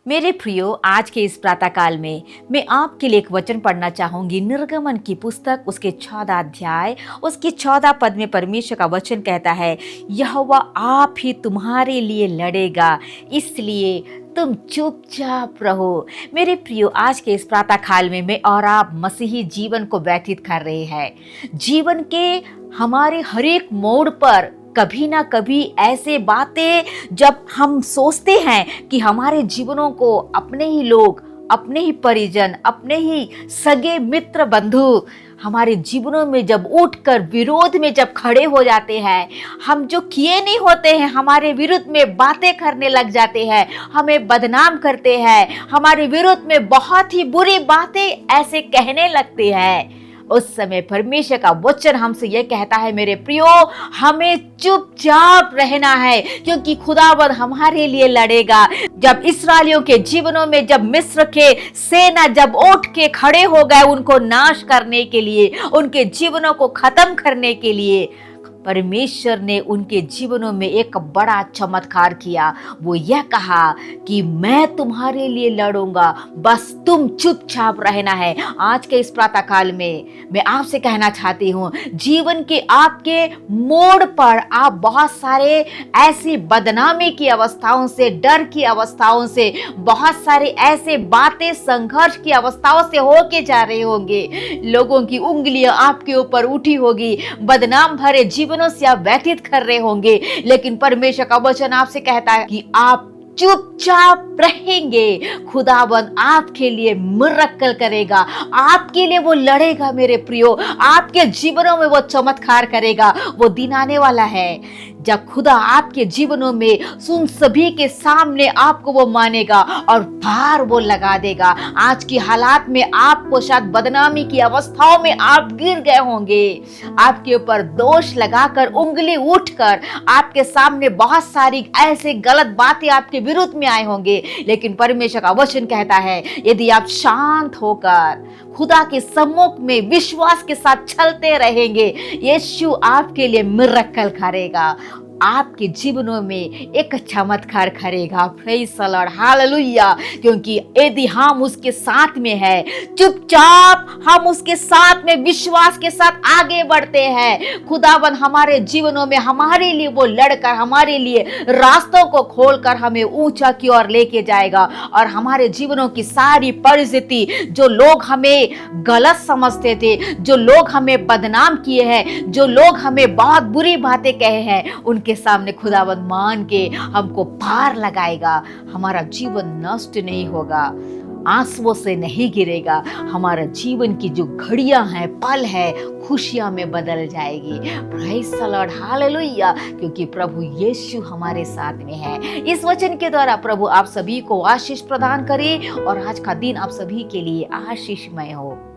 मेरे प्रियो, आज के इस प्रातःकाल में मैं आपके लिए एक वचन पढ़ना चाहूंगी। निर्गमन की पुस्तक उसके 14 अध्याय उसके 14 पद में परमेश्वर का वचन कहता है, यहोवा आप ही तुम्हारे लिए लड़ेगा, इसलिए तुम चुपचाप रहो। मेरे प्रियो, आज के इस प्रातःकाल में मैं और आप मसीही जीवन को व्यतीत कर रहे हैं। जीवन के हमारे हर एक मोड़ पर कभी ना कभी ऐसे बातें जब हम सोचते हैं कि हमारे जीवनों को अपने ही लोग, अपने ही परिजन, अपने ही सगे मित्र बंधु हमारे जीवनों में जब उठकर विरोध में जब खड़े हो जाते हैं, हम जो किए नहीं होते हैं हमारे विरुद्ध में बातें करने लग जाते हैं, हमें बदनाम करते हैं, हमारे विरुद्ध में बहुत ही बुरी बातें ऐसे कहने लगते हैं, उस समय परमेश्वर का वचन हमसे यह कहता है, मेरे प्रियो, हमें चुपचाप रहना है, क्योंकि खुदावंद हमारे लिए लड़ेगा। जब इस्राएलियों के जीवनों में जब मिस्र के सेना जब उठ के खड़े हो गए उनको नाश करने के लिए, उनके जीवनों को खत्म करने के लिए, परमेश्वर ने उनके जीवनों में एक बड़ा चमत्कार किया। वो यह कहा कि मैं तुम्हारे लिए लड़ूंगा, बस तुम चुपचाप रहना है। आज के इस प्रातःकाल में मैं आपसे कहना चाहती हूँ, जीवन के आपके मोड़ पर आप बहुत सारे ऐसी बदनामी की अवस्थाओं से, डर की अवस्थाओं से, बहुत सारे ऐसे बातें, संघर्ष की अवस्थाओं से होके जा रहे होंगे। लोगों की उंगलियां आपके ऊपर उठी होगी, बदनाम भरे जीवनों से आप व्यतीत कर रहे होंगे, लेकिन परमेश्वर का वचन आपसे कहता है कि आप चुपचाप रहेंगे। खुदावंद आपके लिए मिरेकल करेगा, आपके लिए वो लड़ेगा। मेरे प्रियो, आपके जीवनों में वो चमत्कार करेगा। वो दिन आने वाला है जब खुदा आपके जीवनों में उन सभी के सामने आपको वो मानेगा और भार वो लगा देगा। आज की हालात में आपको शायद बदनामी की अवस्थाओं में आप गिर गए होंगे, आपके ऊपर दोष लगाकर, उंगली उठकर आपके सामने बहुत सारी ऐसे गलत बातें आपके विरुद्ध में आए होंगे, लेकिन परमेश्वर का वचन कहता है, यदि आप शांत होकर खुदा के सम्मुख में विश्वास के साथ चलते रहेंगे, यीशु आपके लिए मिरेकल करेगा, आपके जीवनों में एक चमत्कार करेगा। Praise the Lord, hallelujah. क्योंकि यदि हम उसके साथ में है, चुपचाप हम उसके साथ में विश्वास के साथ आगे बढ़ते हैं, खुदावन हमारे जीवनों में हमारे लिए वो लड़कर, हमारे लिए रास्तों को खोलकर हमें ऊंचा की ओर लेके जाएगा। और हमारे जीवनों की सारी परिस्थिति, जो लोग हमें गलत समझते थे, जो लोग हमें बदनाम किए हैं, जो लोग हमें बहुत बुरी बातें कहे हैं, उनके सामने खुदावंद मान के हमको पार लगाएगा। हमारा जीवन नष्ट नहीं होगा, आंसुओं से नहीं गिरेगा। हमारा जीवन की जो घड़ियां हैं, पल है, खुशियां में बदल जाएगी। Praise the Lord, hallelujah. क्योंकि प्रभु यीशु हमारे साथ में है। इस वचन के द्वारा प्रभु आप सभी को आशीष प्रदान करे और आज का दिन आप सभी के लिए आशीषमय हो।